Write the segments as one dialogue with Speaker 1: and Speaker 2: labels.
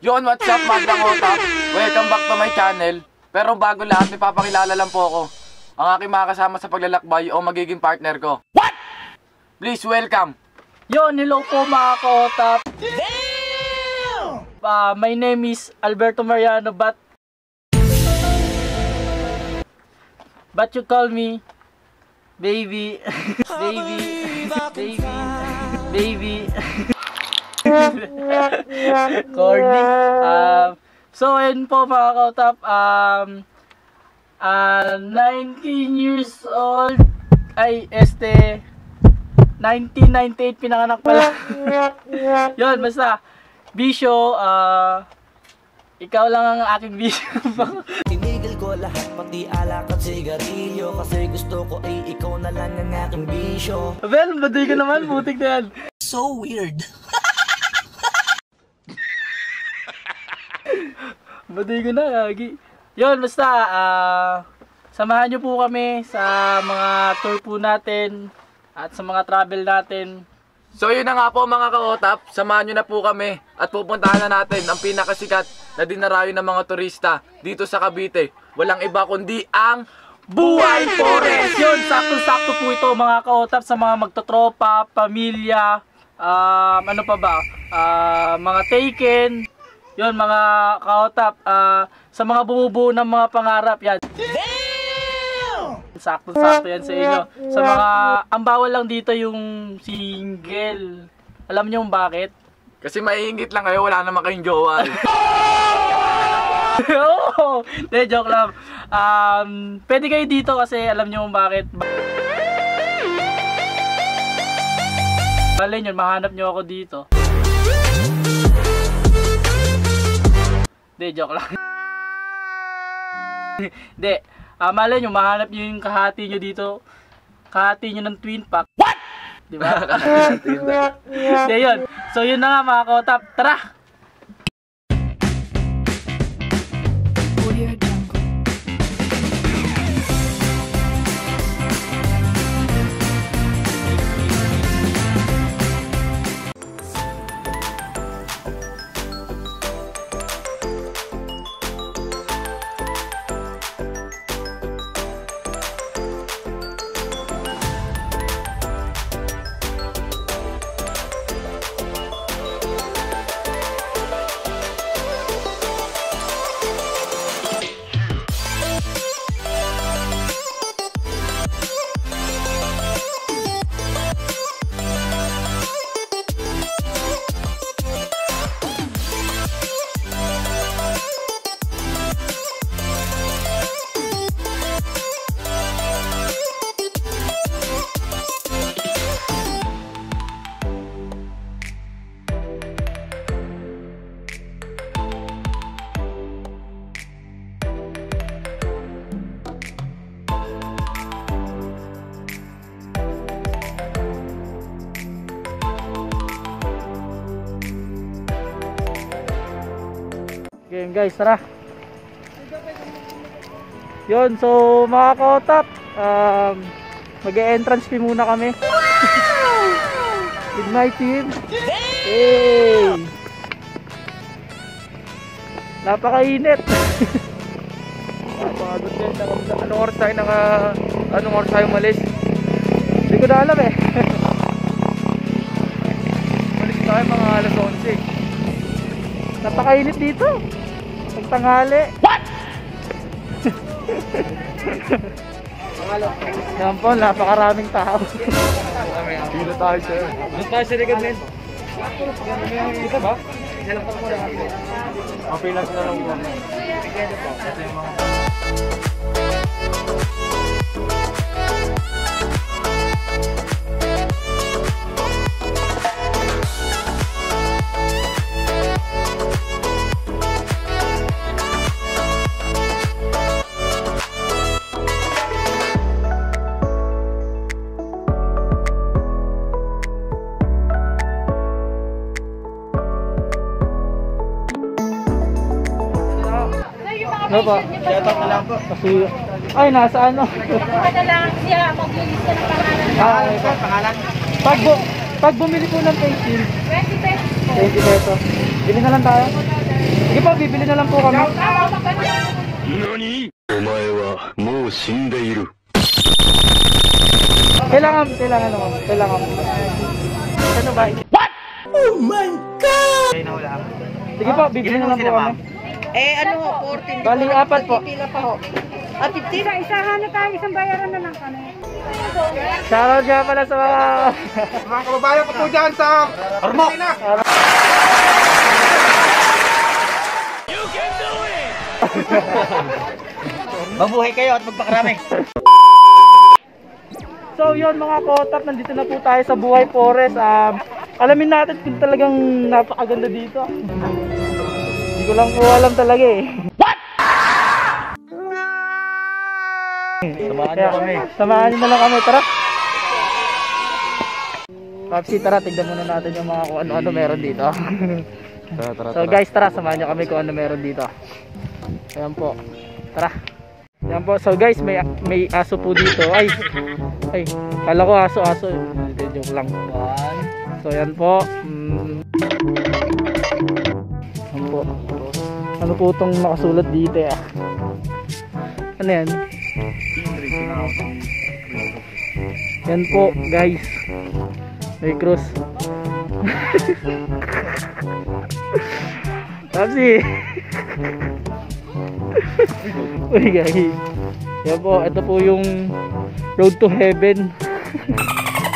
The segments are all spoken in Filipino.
Speaker 1: Yon, what's up mga Otap? Welcome back to my channel. Pero bago lahat, ipapakilala lang po ako. Ang aking mga kasama sa paglalakbay o magiging partner ko. What? Please welcome.
Speaker 2: Yon, hello po mga Otap. My name is Alberto Mariano, but you call me baby, baby. Corny. So ayun po mga Kautap, 19 years old, 1998 pinanganak pala. Yun, basta bisyo, ikaw lang ang aking bisyo.
Speaker 3: Tinigil ko lahat, pati alak at sigarilyo, kasi gusto ko ay ikaw na lang ang aking bisyo.
Speaker 2: Well, baduy ko naman, butik na yan.
Speaker 3: So weird.
Speaker 2: Baduy ko na, lagi. Yun, basta, samahan nyo po kami sa mga tour po natin at sa mga travel natin.
Speaker 1: So yun na nga po mga Kaotap, samahan nyo na po kami at pupuntahan na natin ang pinakasikat na dinarayo ng mga turista dito sa Cavite. Walang iba kundi ang Buhay Forest!
Speaker 2: Yun, sakto-sakto po ito mga Kaotap sa mga magtotropa, pamilya, ano pa ba, mga taken. Yun mga Kaotap, sa mga bumubuo ng mga pangarap yan. Sakto-sakto yan sa inyo. Sa mga, ang bawal lang dito yung single. Alam niyo kung bakit?
Speaker 1: Kasi maiingit lang kayo, wala naman kayong jowa.
Speaker 2: Oo! De, joke lang. Pwede kayo dito kasi alam niyo kung bakit. Malay nyo, mahanap nyo ako dito. De, joke lang. De, malay nyo, mahanap nyo yung kahati nyo dito. Kahati nyo ng twin pack. What? Diba? De, yun. So, yun na nga mga Kautap. Tara! Okay guys, tara. Yun, so mga Kautap, mag-e-entrance fee muna kami. With my team. Hey! Napakainit. Anong oras tayo umalis? Hindi ko na alam eh. Umalis tayo mga alas 11. Napakainit dito. Pagtanghali. What? Yan po, napakaraming tao.
Speaker 1: Dito tayo sir.
Speaker 2: Dito tayo sa likod men. Dito ba?
Speaker 1: Mapilas na lang yan. Ito yung mga...
Speaker 2: Ano ba?
Speaker 1: Shoutout na lang po.
Speaker 2: Kasi, ay, nasa ano?
Speaker 4: Ano lang siya, maglilis ka ng pangalan.
Speaker 1: Pangalan?
Speaker 2: Pag bumili po ng face shield,
Speaker 4: 20 pesos po.
Speaker 2: 20 pesos. Bili na lang tayo. Sige po, bibili na lang po kami.
Speaker 5: 何お前はもう死んでいる。
Speaker 2: Kailangan naman. Kailangan mo. Ano ba? What? Oh my God! Sige po, bibili na lang po kami.
Speaker 6: Eh, ano ho, 14.
Speaker 2: Bali, apat po.
Speaker 6: Pila pa ho. Ah, 15?
Speaker 4: Isahan na tayo, isang bayaran na lang kami.
Speaker 2: Shoutout nga pala sa mga...
Speaker 7: Mga kababayan ko po dyan sa Ormoc.
Speaker 6: Mabuhay kayo at magpakarami.
Speaker 2: So yun mga kotap, nandito na po tayo sa Buhay Forest. Alamin natin kung talagang napakaganda dito. Hindi ko lang po alam talaga eh. What? Samahan nyo kami. Samahan nyo na lang kami, tara. Papsi, tara, tignan muna natin yung mga kung ano-ano meron dito. So guys, tara, samahan nyo kami kung ano meron dito. Ayan po, tara. Ayan po, so guys, may aso po dito. Ay, kala ko aso. Joke lang. So ayan po. Ayan po. Ano po itong nakasulat dito ya? Ano yan? Yan po guys. May cross. Tapsi. Uy guys. Yan po, ito po yung Road to Heaven.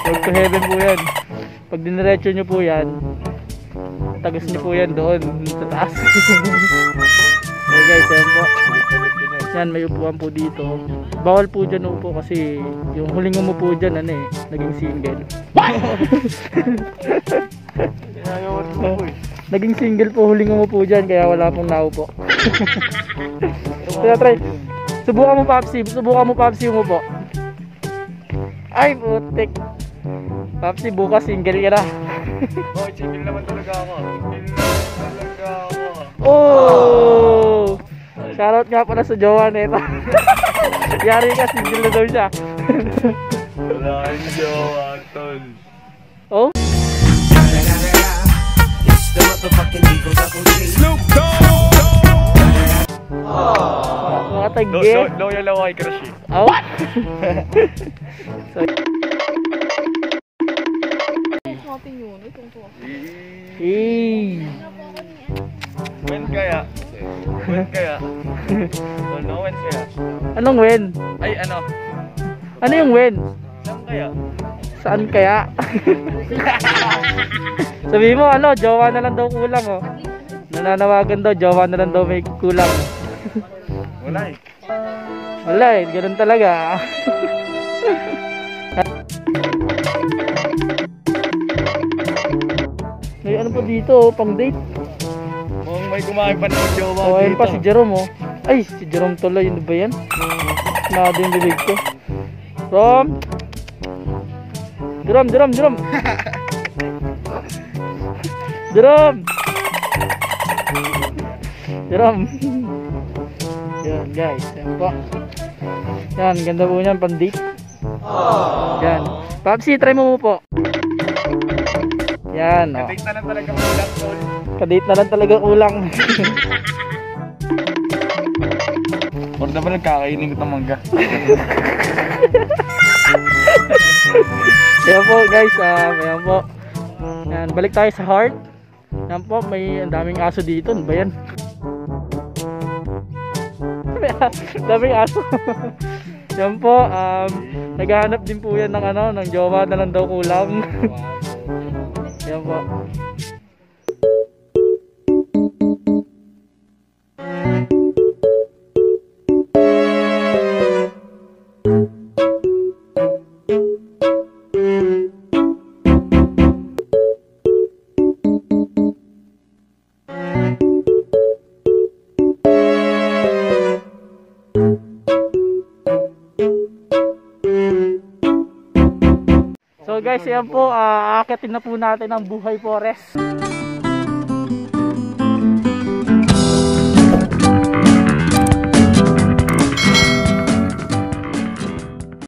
Speaker 2: Road to Heaven po yan. Pag diniretso nyo po yan, tagos nyo po yan doon sa taas. So guys, yan po. Yan, may upuan po dito. Bawal po dyan upo kasi yung huling umupo dyan, naging single. Naging single po huling umupo dyan, kaya wala pong naupo. Kaya try. Subukan mo Papsi umupo. Ay putik. Papsi, bukas single ka na.
Speaker 1: Oh, single naman talaga ako.
Speaker 2: Oh! Shoutout nga pala sa jowa nito. Yari ka, single na daw siya.
Speaker 1: Wala kang jowa, tol.
Speaker 2: Oh? Mga tagge.
Speaker 1: Loyal ako kay Crush.
Speaker 2: Oh? So,
Speaker 1: When kaya? When kaya? No, when kaya?
Speaker 2: anong when?
Speaker 1: Ay, ano?
Speaker 2: Ano yung when?
Speaker 1: Saan kaya?
Speaker 2: Saan kaya? Sabi mo jowa na lang daw kulang oh. Nananawagan daw, jowa na lang daw may kulang.
Speaker 1: Wala eh.
Speaker 2: Wala eh, ganun talaga. May ano pa dito oh, pang date.
Speaker 1: Mukhang may kumain pa ng jowa
Speaker 2: Oh, ayun
Speaker 1: dito.
Speaker 2: pa si Jerome oh. Ay, si Jerome tuloy, ano ba yan? Nado yung bibig ko. Jerome! Yan guys, yan po. Yan, ganda po yan, pang date. Yan. Papsi, try mo po. Yan oh.
Speaker 1: Kadate na lang talaga kulang, tol.
Speaker 2: Kadate na lang talaga kulang.
Speaker 1: Or na ba nagkakainin ko ng mangga?
Speaker 2: Yan po guys, ayan po. Yan, balik tayo sa heart. Yan po, may daming aso dito. Ano ba yan? Daming aso. Yan po, naghahanap din po yan ng jowa na lang daw kulang. Yan po. So guys, ayan po, aakyatin na po natin ang Buhay Forest.